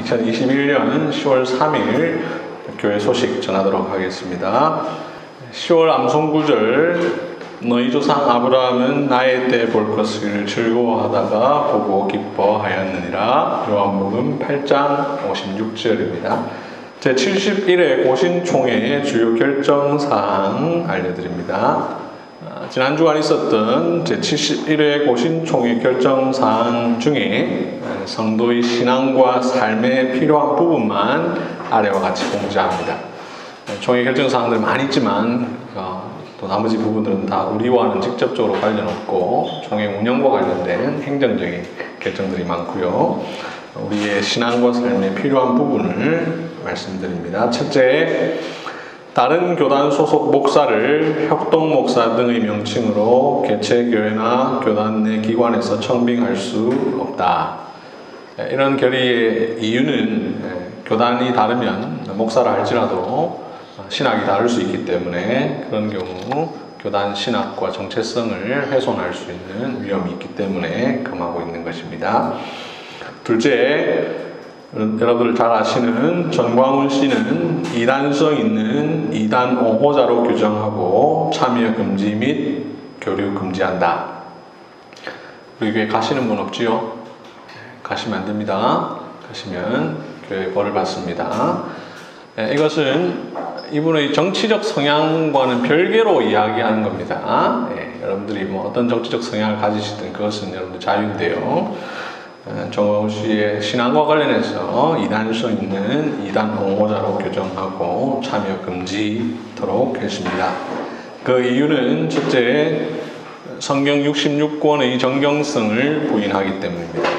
2021년 10월 3일 교회 소식 전하도록 하겠습니다. 10월 암송구절 너희 조상 아브라함은 나의 때 볼 것을 즐거워하다가 보고 기뻐하였느니라. 요한복음 8장 56절입니다. 제71회 고신총회의 주요 결정사항 알려드립니다. 지난 주간 있었던 제71회 고신총회 결정사항 중에 성도의 신앙과 삶에 필요한 부분만 아래와 같이 공지합니다. 총회 결정사항들 많이 있지만 또 나머지 부분들은 다 우리와는 직접적으로 관련 없고 총회 운영과 관련된 행정적인 결정들이 많고요. 우리의 신앙과 삶에 필요한 부분을 말씀드립니다. 첫째, 다른 교단 소속 목사를 협동 목사 등의 명칭으로 개체교회나 교단 내 기관에서 청빙할 수 없다. 이런 결의의 이유는 교단이 다르면 목사라 할지라도 신학이 다를 수 있기 때문에 그런 경우 교단 신학과 정체성을 훼손할 수 있는 위험이 있기 때문에 금하고 있는 것입니다. 둘째, 여러분들 잘 아시는 전광훈 씨는 이단성 있는 이단 옹호자로 규정하고 참여 금지 및 교류 금지한다. 우리 교회 가시는 분 없지요? 가시면 안 됩니다. 가시면 교회 벌을 받습니다. 이것은 이분의 정치적 성향과는 별개로 이야기하는 겁니다. 여러분들이 어떤 정치적 성향을 가지시든 그것은 여러분들 자유인데요. 정광훈 씨의 신앙과 관련해서 이단성 있는 이단 옹호자로 규정하고 참여 금지토록 했습니다. 그 이유는 첫째, 성경 66권의 정경성을 부인하기 때문입니다.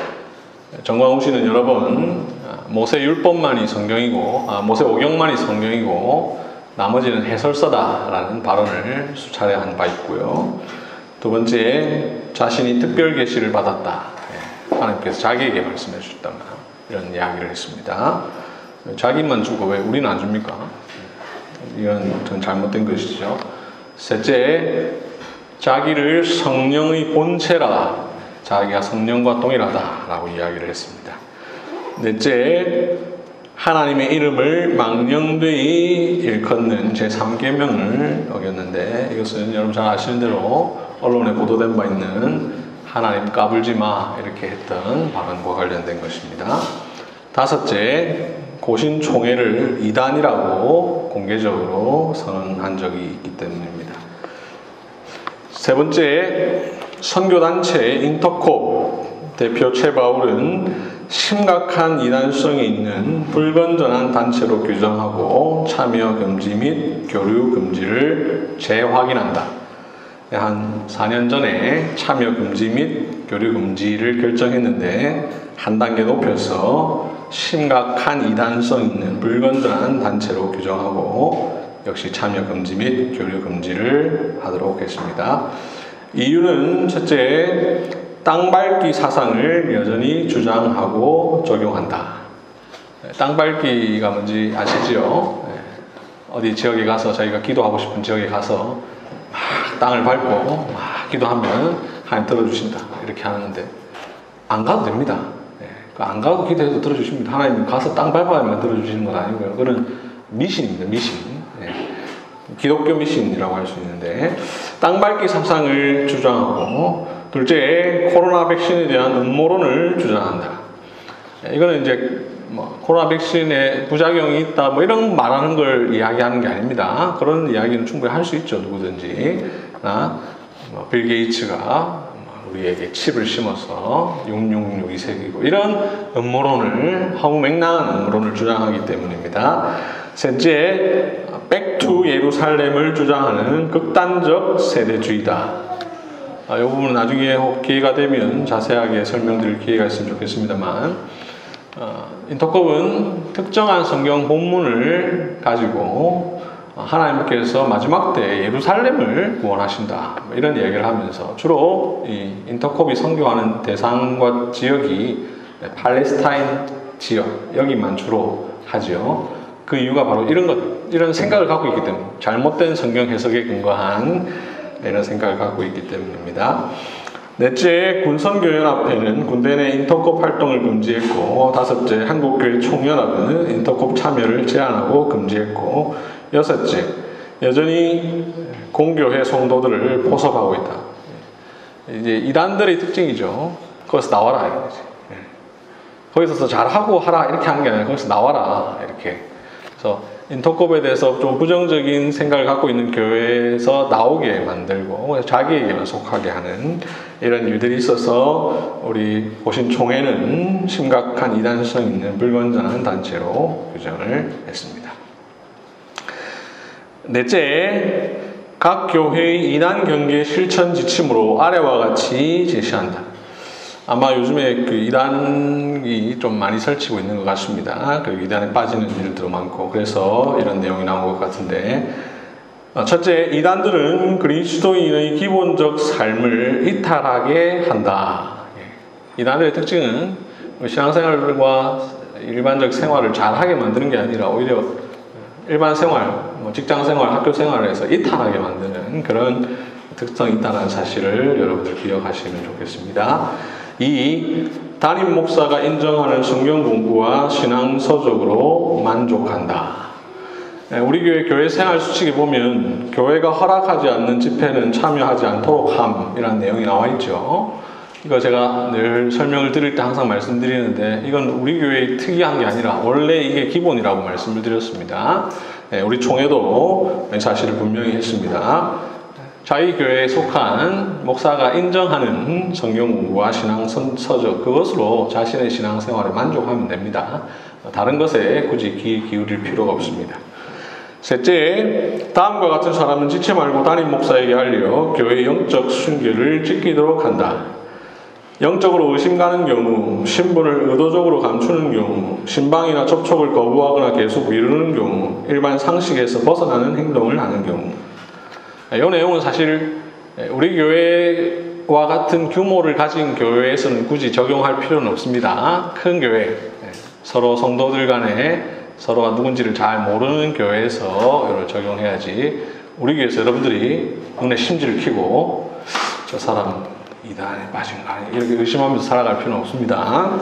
정광훈 씨는 여러 번 모세 율법만이 성경이고 모세 오경만이 성경이고 나머지는 해설서다라는 발언을 수차례 한 바 있고요. 두 번째, 자신이 특별 계시를 받았다. 하나님께서 자기에게 말씀해 주셨다. 이런 이야기를 했습니다. 자기만 주고 왜 우리는 안 줍니까? 이건 좀 잘못된 것이죠. 셋째, 자기를 성령의 본체라, 자기가 성령과 동일하다라고 이야기를 했습니다. 넷째, 하나님의 이름을 망령되이 일컫는 제3계명을 어겼는데 이것은 여러분 잘 아시는 대로 언론에 보도된 바 있는 하나님 까불지 마 이렇게 했던 발언과 관련된 것입니다. 다섯째, 고신총회를 이단이라고 공개적으로 선언한 적이 있기 때문입니다. 세 번째, 선교단체 인터콥 대표 최바울은 심각한 이단성이 있는 불건전한 단체로 규정하고 참여 금지 및 교류 금지를 재확인한다. 한 4년 전에 참여 금지 및 교류 금지를 결정했는데 한 단계 높여서 심각한 이단성 있는 불건전한 단체로 규정하고 역시 참여 금지 및 교류 금지를 하도록 했습니다. 이유는 첫째, 땅밟기 사상을 여전히 주장하고 적용한다. 땅밟기가 뭔지 아시죠? 어디 지역에 가서 저희가 기도하고 싶은 지역에 가서 막 땅을 밟고 막 기도하면 하나님 들어주신다 이렇게 하는데 안 가도 됩니다. 안 가도 기도해도 들어주십니다. 하나님 가서 땅 밟아야만 들어주시는 건 아니고요. 그건 미신입니다. 미신. 기독교 미신이라고 할 수 있는데 땅밟기 사상을 주장하고 둘째, 코로나 백신에 대한 음모론을 주장한다. 이거는 이제 코로나 백신에 부작용이 있다 이런 말하는 걸 이야기하는 게 아닙니다. 그런 이야기는 충분히 할 수 있죠. 누구든지. 빌 게이츠가 우리에게 칩을 심어서 666이 새기고 이런 음모론을 허무맹랑한 음모론을 주장하기 때문입니다. 셋째, 백투 예루살렘을 주장하는 극단적 세대주의다. 이 부분은 나중에 혹 기회가 되면 자세하게 설명드릴 기회가 있으면 좋겠습니다만 인터콥은 특정한 성경 본문을 가지고 하나님께서 마지막 때 예루살렘을 구원하신다 이런 얘기를 하면서 주로 이 인터콥이 선교하는 대상과 지역이 팔레스타인 지역 여기만 주로 하죠. 그 이유가 바로 이런 생각을 갖고 있기 때문에 잘못된 성경 해석에 근거한 이런 생각을 갖고 있기 때문입니다. 넷째, 군선교연합회는 군대 내 인터콥 활동을 금지했고, 다섯째, 한국교회 총연합은 인터콥 참여를 제한하고 금지했고, 여섯째, 여전히 공교회 성도들을 포섭하고 있다. 이제 이단들의 특징이죠. 거기서 나와라 이거지. 거기서 잘하고 하라 이렇게 하는 게 아니라 거기서 나와라 이렇게. 그래서 인터콥에 대해서 좀 부정적인 생각을 갖고 있는 교회에서 나오게 만들고 자기에게만 속하게 하는 이런 일들이 있어서 우리 보신 총회는 심각한 이단성 있는 불건전한 단체로 규정을 했습니다. 넷째, 각 교회의 이단 경계 실천 지침으로 아래와 같이 제시한다. 아마 요즘에 그 이단이 좀 많이 설치고 있는 것 같습니다. 그리고 이단에 빠지는 일들도 많고 그래서 이런 내용이 나온 것 같은데, 첫째, 이단들은 그리스도인의 기본적 삶을 이탈하게 한다. 이단들의 특징은 신앙생활과 일반적 생활을 잘하게 만드는 게 아니라 오히려 일반 생활, 직장 생활, 학교 생활을 해서 이탈하게 만드는 그런 특성이 있다는 사실을 여러분들 기억하시면 좋겠습니다. 2. 담임 목사가 인정하는 성경 공부와 신앙 서적으로 만족한다. 우리 교회 생활 수칙에 보면 교회가 허락하지 않는 집회는 참여하지 않도록 함이라는 내용이 나와 있죠. 이거 제가 늘 설명을 드릴 때 항상 말씀드리는데 이건 우리 교회의 특이한 게 아니라 원래 이게 기본이라고 말씀을 드렸습니다. 우리 총회도 사실을 분명히 했습니다. 자기 교회에 속한 목사가 인정하는 성경 공부와 신앙 서적 그것으로 자신의 신앙 생활에 만족하면 됩니다. 다른 것에 굳이 귀 기울일 필요가 없습니다. 셋째, 다음과 같은 사람은 지체 말고 담임 목사에게 알려 교회의 영적 순결을 지키도록 한다. 영적으로 의심 가는 경우, 신분을 의도적으로 감추는 경우, 신방이나 접촉을 거부하거나 계속 미루는 경우, 일반 상식에서 벗어나는 행동을 하는 경우. 이 내용은 사실 우리 교회와 같은 규모를 가진 교회에서는 굳이 적용할 필요는 없습니다. 큰 교회, 서로 성도들 간에 서로가 누군지를 잘 모르는 교회에서 이걸 적용해야지, 우리 교회에서 여러분들이 눈에 심지를 켜고 저 사람 이단에 빠진 거 아니야 이렇게 의심하면서 살아갈 필요는 없습니다.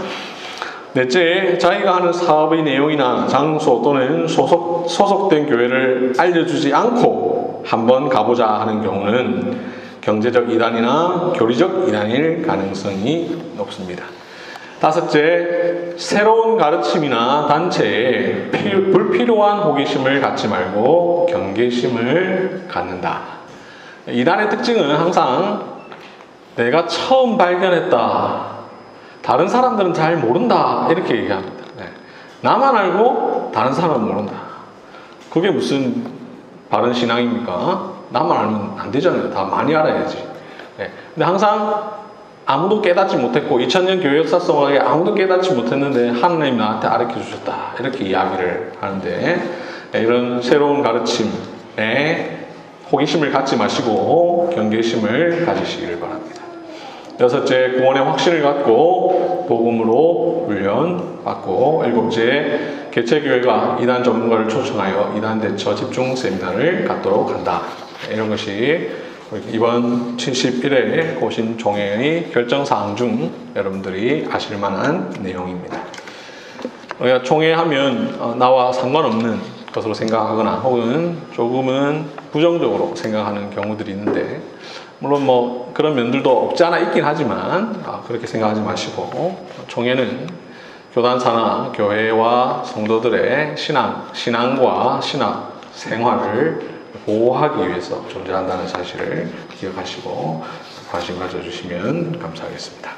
넷째, 자기가 하는 사업의 내용이나 장소 또는 소속된 교회를 알려주지 않고 한번 가보자 하는 경우는 경제적 이단이나 교리적 이단일 가능성이 높습니다. 다섯째, 새로운 가르침이나 단체에 불필요한 호기심을 갖지 말고 경계심을 갖는다. 이단의 특징은 항상 내가 처음 발견했다, 다른 사람들은 잘 모른다 이렇게 얘기합니다. 나만 알고 다른 사람은 모른다. 그게 무슨 바른 신앙입니까? 나만 알면 안 되잖아요. 다 많이 알아야지. 근데 항상 아무도 깨닫지 못했고 2000년 교회 역사성에 아무도 깨닫지 못했는데 하나님이 나한테 가르쳐 주셨다 이렇게 이야기를 하는데, 이런 새로운 가르침에 호기심을 갖지 마시고 경계심을 가지시기를 바랍니다. 여섯째, 구원의 확신을 갖고 복음으로 훈련받고, 일곱째, 개체교회가 이단 전문가를 초청하여 이단 대처 집중 세미나를 갖도록 한다. 이런 것이 이번 71회 고신 총회의 결정사항 중 여러분들이 아실 만한 내용입니다. 우리가 총회하면 나와 상관없는 것으로 생각하거나 혹은 조금은 부정적으로 생각하는 경우들이 있는데, 물론 뭐 그런 면들도 없지 않아 있긴 하지만 그렇게 생각하지 마시고, 총회는 교단사나 교회와 성도들의 신앙과 신학 생활을 보호하기 위해서 존재한다는 사실을 기억하시고 관심 가져주시면 감사하겠습니다.